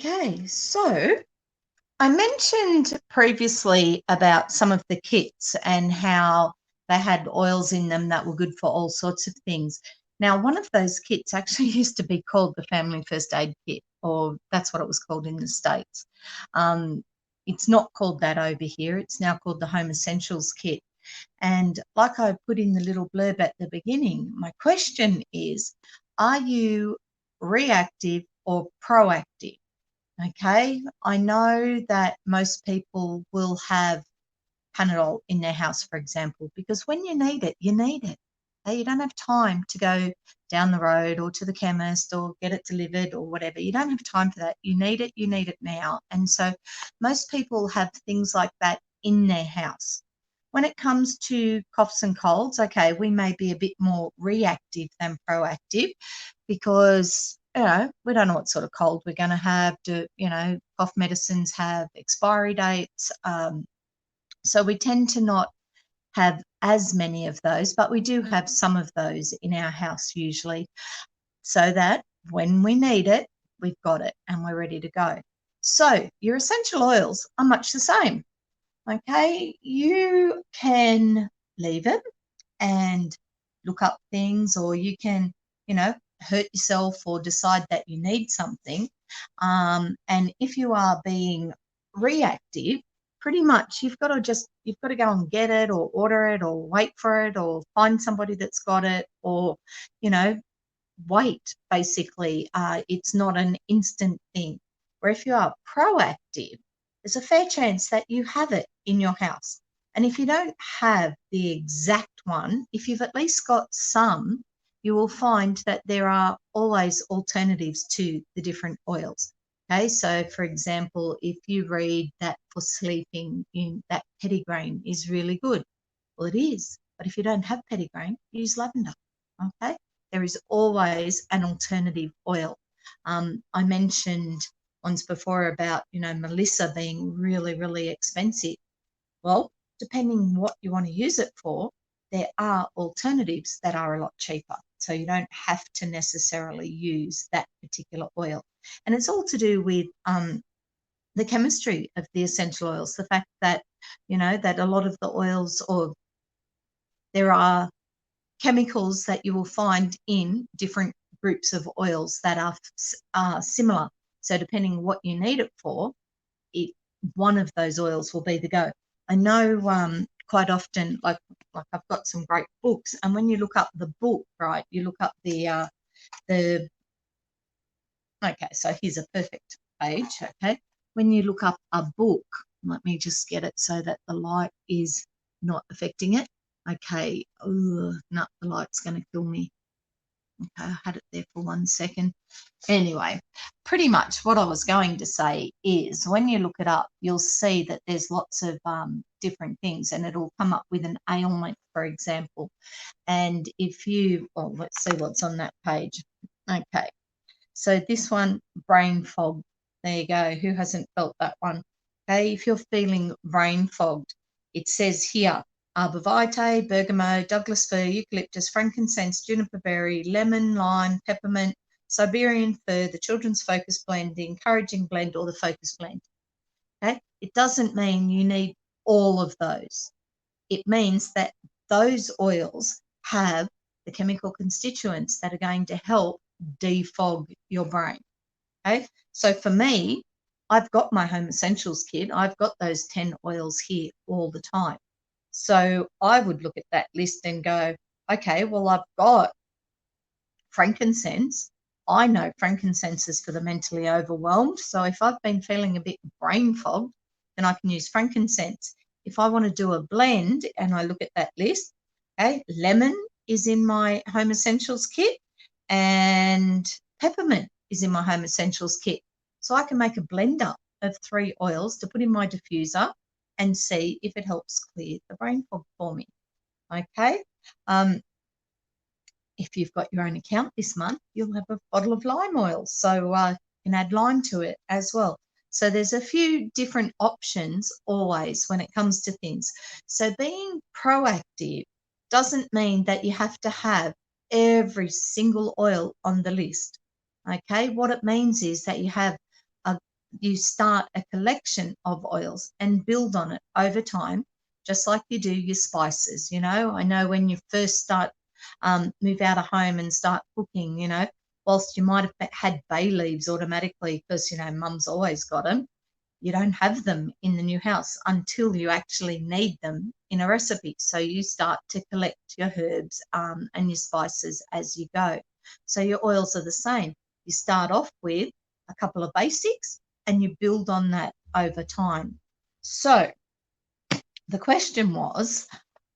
Okay, so I mentioned previously about some of the kits and how they had oils in them that were good for all sorts of things. Now, one of those kits actually used to be called the Family First Aid Kit, or that's what it was called in the States. It's not called that over here. It's now called the Home Essentials Kit. And like I put in the little blurb at the beginning, my question is, are you reactive or proactive? Okay, I know that most people will have Panadol in their house, for example, because when you need it, you need it. Okay, you don't have time to go down the road or to the chemist or get it delivered or whatever. You don't have time for that. You need it now. And so most people have things like that in their house. When it comes to coughs and colds, okay, we may be a bit more reactive than proactive because we don't know what sort of cold we're going to have. Cough medicines have expiry dates. So we tend to not have as many of those, but we do have some of those in our house usually, so that when we need it, we've got it and we're ready to go. So your essential oils are much the same. Okay, you can leave it and look up things, or you can, hurt yourself or decide that you need something. And if you are being reactive, pretty much you've got to go and get it or order it or wait for it or find somebody that's got it, or, wait, basically. It's not an instant thing. Where if you are proactive, there's a fair chance that you have it in your house. And if you don't have the exact one, if you've at least got some, you will find that there are always alternatives to the different oils. Okay, so for example, if you read that for sleeping, that petitgrain is really good. Well, it is, but if you don't have petitgrain, use lavender. Okay, there is always an alternative oil. I mentioned once before about, Melissa being really, really expensive. Well, depending what you want to use it for, there are alternatives that are a lot cheaper. So you don't have to necessarily use that particular oil. And it's all to do with the chemistry of the essential oils, the fact that, that a lot of the oils, or there are chemicals that you will find in different groups of oils that are similar. So depending what you need it for, one of those oils will be the go. I know quite often, like I've got some great books, and when you look up the book, right, you look up the okay, so here's a perfect page. Okay, when you look up a book, let me just get it so that the light is not affecting it. Okay, no, the light's going to kill me. Okay, I had it there for 1 second. Anyway, pretty much what I was going to say is when you look it up, you'll see that there's lots of different things, and it'll come up with an ailment, for example. And if you, well, let's see what's on that page. Okay, so this one, brain fog. There you go. Who hasn't felt that one? Okay, if you're feeling brain fogged, it says here, arbor vitae, bergamot, Douglas fir, eucalyptus, frankincense, juniper berry, lemon, lime, peppermint, Siberian fir, the children's focus blend, the encouraging blend, or the focus blend. Okay, it doesn't mean you need all of those. It means that those oils have the chemical constituents that are going to help defog your brain. Okay, so for me, I've got my Home Essentials kit. I've got those 10 oils here all the time. So I would look at that list and go, okay, well, I've got frankincense. I know frankincense is for the mentally overwhelmed. So if I've been feeling a bit brain fogged, then I can use frankincense. If I want to do a blend and I look at that list, okay, lemon is in my Home Essentials kit and peppermint is in my Home Essentials kit. So I can make a blender of 3 oils to put in my diffuser and see if it helps clear the brain fog for me. Okay. If you've got your own account this month, you'll have a bottle of lime oil. So you can add lime to it as well. So there's a few different options always when it comes to things. So being proactive doesn't mean that you have to have every single oil on the list. Okay. What it means is that you have a you start a collection of oils and build on it over time, just like you do your spices. I know when you first start, move out of home and start cooking, whilst you might have had bay leaves automatically because, mum's always got them, you don't have them in the new house until you actually need them in a recipe. So you start to collect your herbs and your spices as you go. So your oils are the same. You start off with a couple of basics and you build on that over time. So the question was,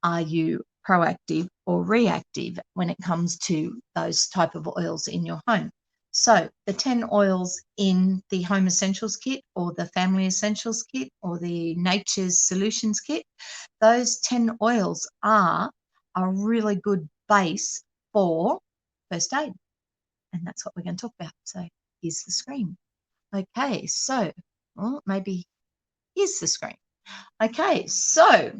are you proactive or reactive when it comes to those type of oils in your home? So the 10 oils in the Home Essentials Kit or the Family Essentials Kit or the Nature's Solutions Kit, those 10 oils are a really good base for first aid. And that's what we're going to talk about. So here's the screen. Okay, so maybe here's the screen. Okay, so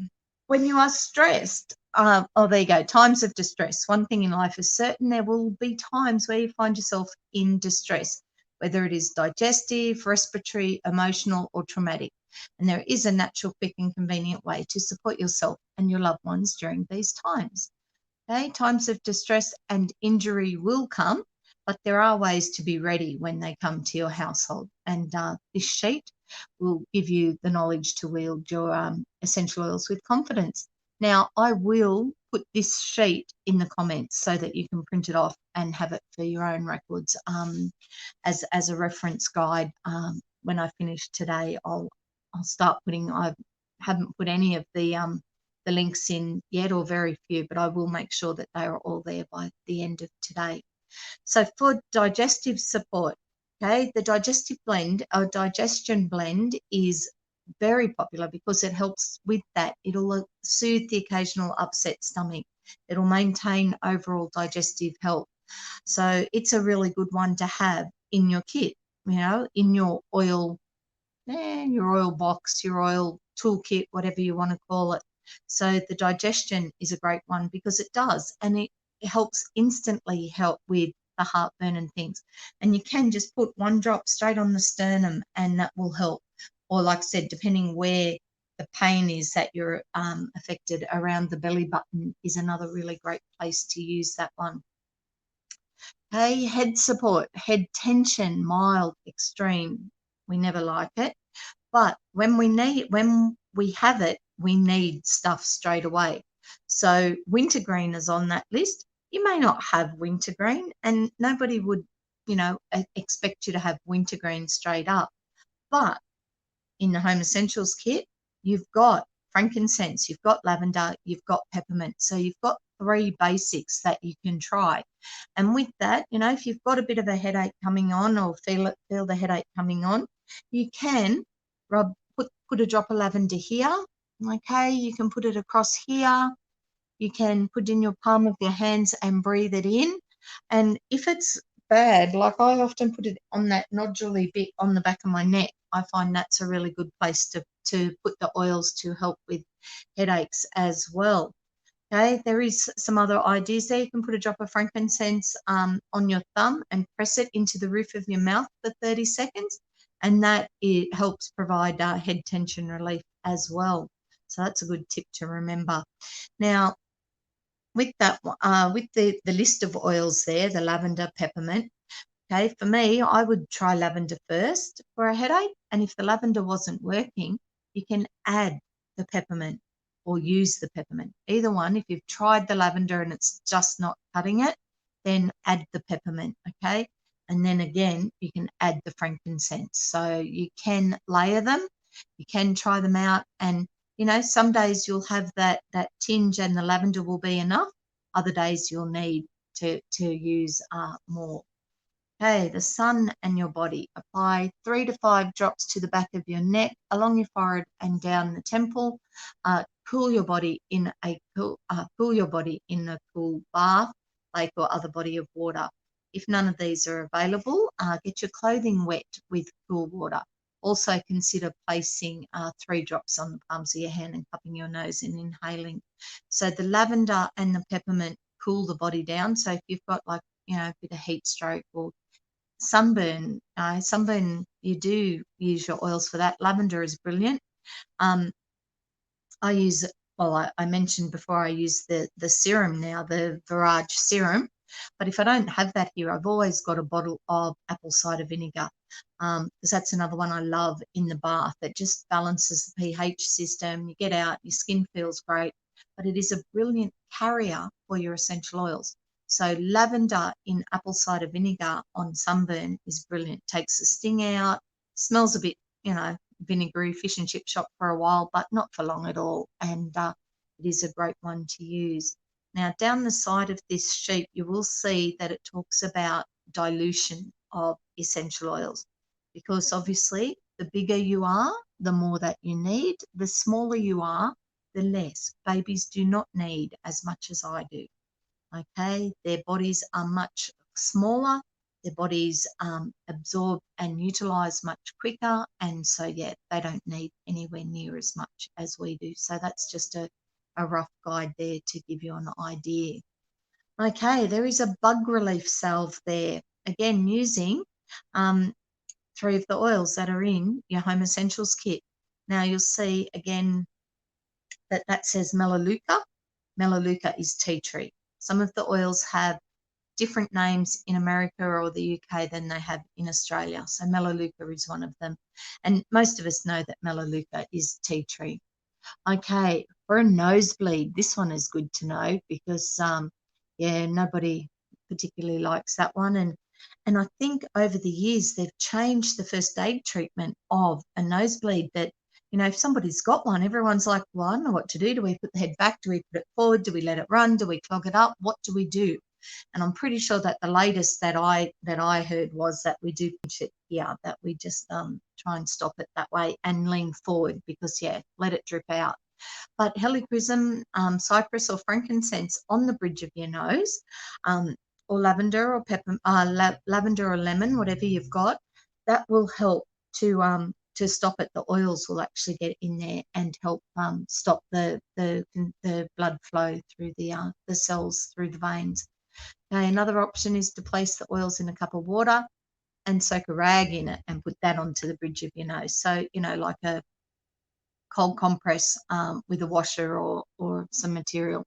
when you are stressed, there you go, times of distress. One thing in life is certain, there will be times where you find yourself in distress, whether it is digestive, respiratory, emotional, or traumatic. And there is a natural, quick, and convenient way to support yourself and your loved ones during these times. Okay, times of distress and injury will come, but there are ways to be ready when they come to your household. And this sheet will give you the knowledge to wield your essential oils with confidence. Now, I will put this sheet in the comments so that you can print it off and have it for your own records as a reference guide. When I finish today, I'll start putting. I haven't put any of the links in yet, or very few, but I will make sure that they are all there by the end of today. So for digestive support, okay, the digestive blend or digestion blend is very popular because it helps with that. It'll soothe the occasional upset stomach. It'll maintain overall digestive health. So it's a really good one to have in your kit, in your oil box, your oil toolkit, whatever you want to call it. So the digestion is a great one because it does, and it helps instantly help with the heartburn and things. And you can just put one drop straight on the sternum and that will help. Or like I said, depending where the pain is that you're affected, around the belly button is another really great place to use that one. Okay, head support, head tension, mild, extreme. We never like it. But when we have it, we need stuff straight away. So wintergreen is on that list. You may not have wintergreen, and nobody would, expect you to have wintergreen straight up. But in the Home Essentials Kit, you've got frankincense, you've got lavender, you've got peppermint. So you've got 3 basics that you can try. And with that, if you've got a bit of a headache coming on or feel the headache coming on, you can put a drop of lavender here. Okay, you can put it across here. You can put it in your palm of your hands and breathe it in. And if it's bad, like I often put it on that noduly bit on the back of my neck, I find that's a really good place to put the oils to help with headaches as well. Okay, there is some other ideas there. You can put a drop of frankincense on your thumb and press it into the roof of your mouth for 30 seconds, and that it helps provide head tension relief as well. So that's a good tip to remember. Now, with that, with the list of oils there, the lavender, peppermint. Okay, for me, I would try lavender first for a headache, and if the lavender wasn't working, you can add the peppermint or use the peppermint. Either one. If you've tried the lavender and it's just not cutting it, then add the peppermint, okay? And then again, you can add the frankincense. So you can layer them, you can try them out, and some days you'll have that tinge and the lavender will be enough. Other days you'll need to use more. Okay, the sun and your body. Apply 3 to 5 drops to the back of your neck, along your forehead and down the temple. Cool your body in a cool bath, lake, or other body of water. If none of these are available, get your clothing wet with cool water. Also consider placing 3 drops on the palms of your hand and cupping your nose and inhaling. So the lavender and the peppermint cool the body down. So if you've got a bit of heat stroke or sunburn. Sunburn, you do use your oils for that. Lavender is brilliant. Um, I use, well, I mentioned before I use the serum now, the Virage serum. But if I don't have that here, I've always got a bottle of apple cider vinegar, because that's another one I love in the bath. It just balances the pH system. You get out, your skin feels great, but it is a brilliant carrier for your essential oils. So lavender in apple cider vinegar on sunburn is brilliant. Takes the sting out, smells a bit, vinegary fish and chip shop for a while, but not for long at all. And it is a great one to use. Now, down the side of this sheet, you will see that it talks about dilution of essential oils, because obviously the bigger you are, the more that you need. The smaller you are, the less. Babies do not need as much as I do. Okay, their bodies are much smaller. Their bodies absorb and utilize much quicker, and so yeah, they don't need anywhere near as much as we do. So that's just a rough guide there to give you an idea. Okay, there is a bug relief salve there, again using 3 of the oils that are in your Home Essentials kit. Now you'll see again that says Melaleuca. Melaleuca is tea tree. Some of the oils have different names in America or the UK than they have in Australia. So Melaleuca is one of them. And most of us know that Melaleuca is tea tree. Okay, for a nosebleed, this one is good to know because, yeah, nobody particularly likes that one. And I think over the years they've changed the first aid treatment of a nosebleed. That, if somebody's got one, everyone's like, well, I don't know what to do. Do we put the head back? Do we put it forward? Do we let it run? Do we clog it up? What do we do? And I'm pretty sure that the latest that I heard was that we do pinch it here, that we just try and stop it that way and lean forward, because yeah, let it drip out. But Helichrysum, cypress or frankincense on the bridge of your nose, or lavender or pepper, lavender or lemon, whatever you've got, that will help to stop it. The oils will actually get in there and help stop the blood flow through the cells through the veins. Okay, another option is to place the oils in a cup of water and soak a rag in it and put that onto the bridge of your nose. So, like a cold compress with a washer or some material.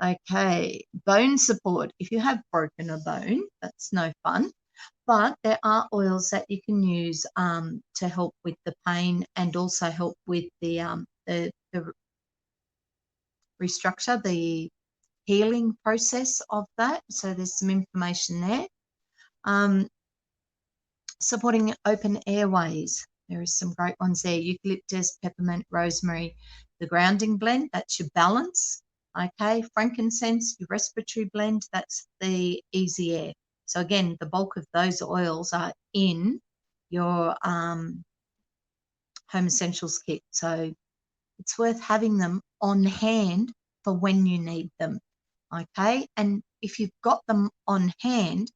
Okay, bone support. If you have broken a bone, that's no fun. But there are oils that you can use to help with the pain and also help with the restructure, the healing process of that. So there's some information there. Supporting open airways. There are some great ones there. Eucalyptus, peppermint, rosemary, the grounding blend, that's your balance. Okay, frankincense, your respiratory blend, that's the easy air. So again, the bulk of those oils are in your Home Essentials kit. So it's worth having them on hand for when you need them. Okay, and if you've got them on hand,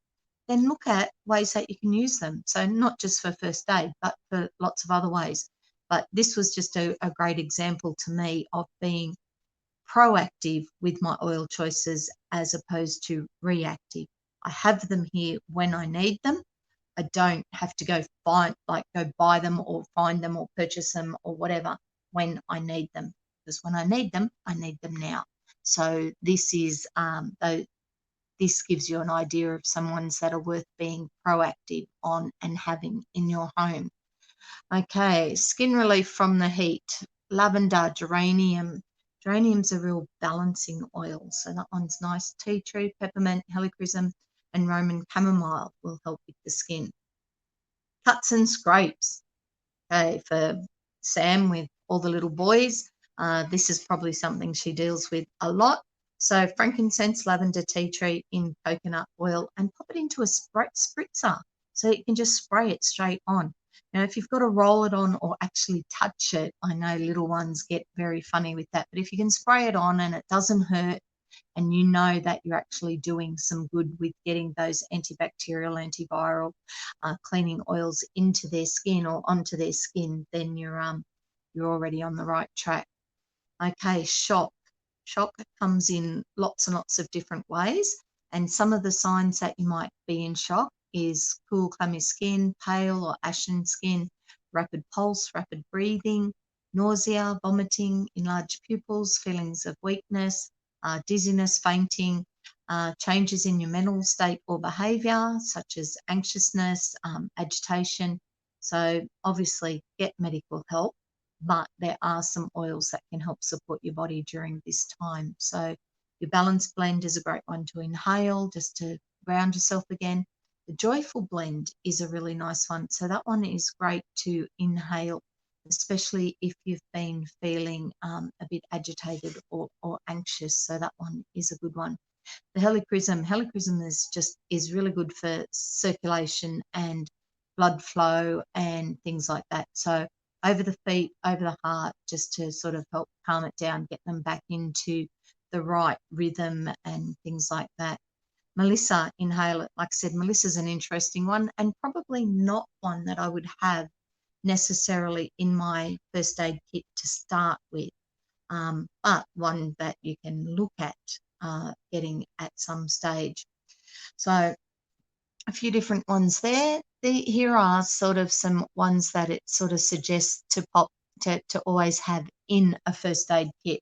then look at ways that you can use them. So not just for first aid, but for lots of other ways. But this was just a great example to me of being proactive with my oil choices as opposed to reactive. I have them here when I need them. I don't have to go buy them or find them or purchase them or whatever when I need them. Because when I need them now. So this is this gives you an idea of some ones that are worth being proactive on and having in your home. Okay, skin relief from the heat. Lavender, geranium. Geranium's a real balancing oil, so that one's nice. Tea tree, peppermint, helichrysum, and Roman chamomile will help with the skin. Cuts and scrapes. Okay, for Sam with all the little boys, this is probably something she deals with a lot. So frankincense, lavender, tea tree in coconut oil and pop it into a spritzer so you can just spray it straight on. Now, if you've got to roll it on or actually touch it, I know little ones get very funny with that, but if you can spray it on and it doesn't hurt and you know that you're actually doing some good with getting those antibacterial, antiviral, cleaning oils into their skin or onto their skin, then you're already on the right track. Okay, shock. Shock comes in lots and lots of different ways, and some of the signs that you might be in shock is cool, clammy skin, pale or ashen skin, rapid pulse, rapid breathing, nausea, vomiting, enlarged pupils, feelings of weakness, dizziness, fainting, changes in your mental state or behaviour, such as anxiousness, agitation. So obviously get medical help, but there are some oils that can help support your body during this time. So your Balanced Blend is a great one to inhale just to ground yourself again. The Joyful Blend is a really nice one. So that one is great to inhale, especially if you've been feeling a bit agitated or anxious. So that one is a good one. The Helichrysum is really good for circulation and blood flow and things like that. So over the feet, over the heart, just to sort of help calm it down, get them back into the right rhythm and things like that. Melissa, inhale it. Like I said, Melissa's an interesting one and probably not one that I would have necessarily in my first aid kit to start with, but one that you can look at getting at some stage. So a few different ones there. Here are sort of some ones that it sort of suggests to always have in a first aid kit.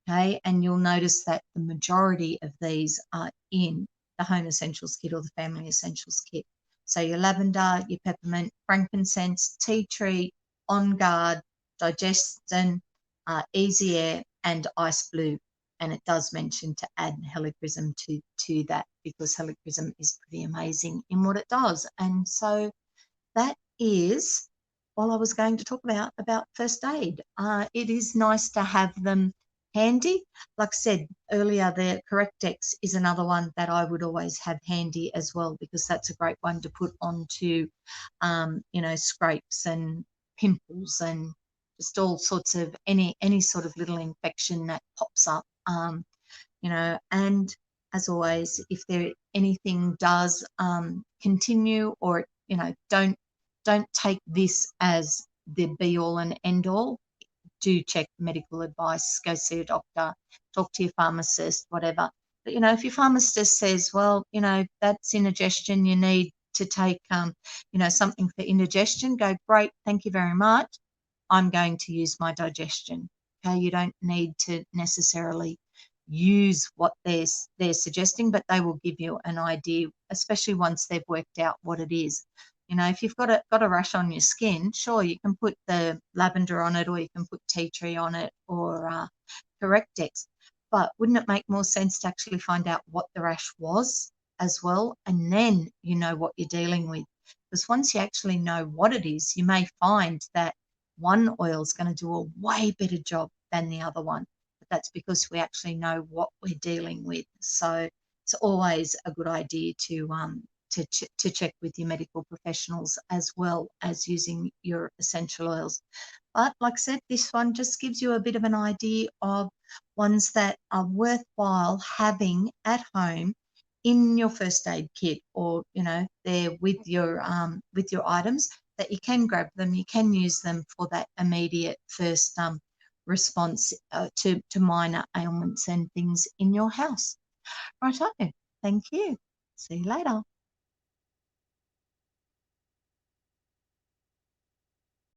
Okay, and you'll notice that the majority of these are in the Home Essentials kit or the Family Essentials kit. So your lavender, your peppermint, frankincense, tea tree, On Guard, Digestion, Easy Air, and Ice Blue. And it does mention to add Helichrysum to that, because Helichrysum is pretty amazing in what it does. And so that is all I was going to talk about first aid. It is nice to have them handy. Like I said earlier, the Correctex is another one that I would always have handy as well, because that's a great one to put onto, scrapes and pimples and just all sorts of any sort of little infection that pops up. And as always, if anything does continue, or don't take this as the be all and end all. Do check medical advice, go see a doctor, talk to your pharmacist, whatever. But if your pharmacist says, well, that's indigestion, you need to take something for indigestion, go, great, thank you very much. I'm going to use my digestion. Okay, you don't need to necessarily use what they're suggesting, but they will give you an idea, especially once they've worked out what it is. If you've got a rash on your skin, sure, you can put the lavender on it, or you can put tea tree on it, or Correctex. But wouldn't it make more sense to actually find out what the rash was as well, and then you know what you're dealing with? Because once you actually know what it is, you may find that one oil is going to do a way better job than the other one. But that's because we actually know what we're dealing with. So it's always a good idea to check with your medical professionals, as well as using your essential oils. But like I said, this one just gives you a bit of an idea of ones that are worthwhile having at home in your first aid kit, or there with your items, that you can grab them, you can use them for that immediate first response to minor ailments and things in your house. Righto, thank you. See you later.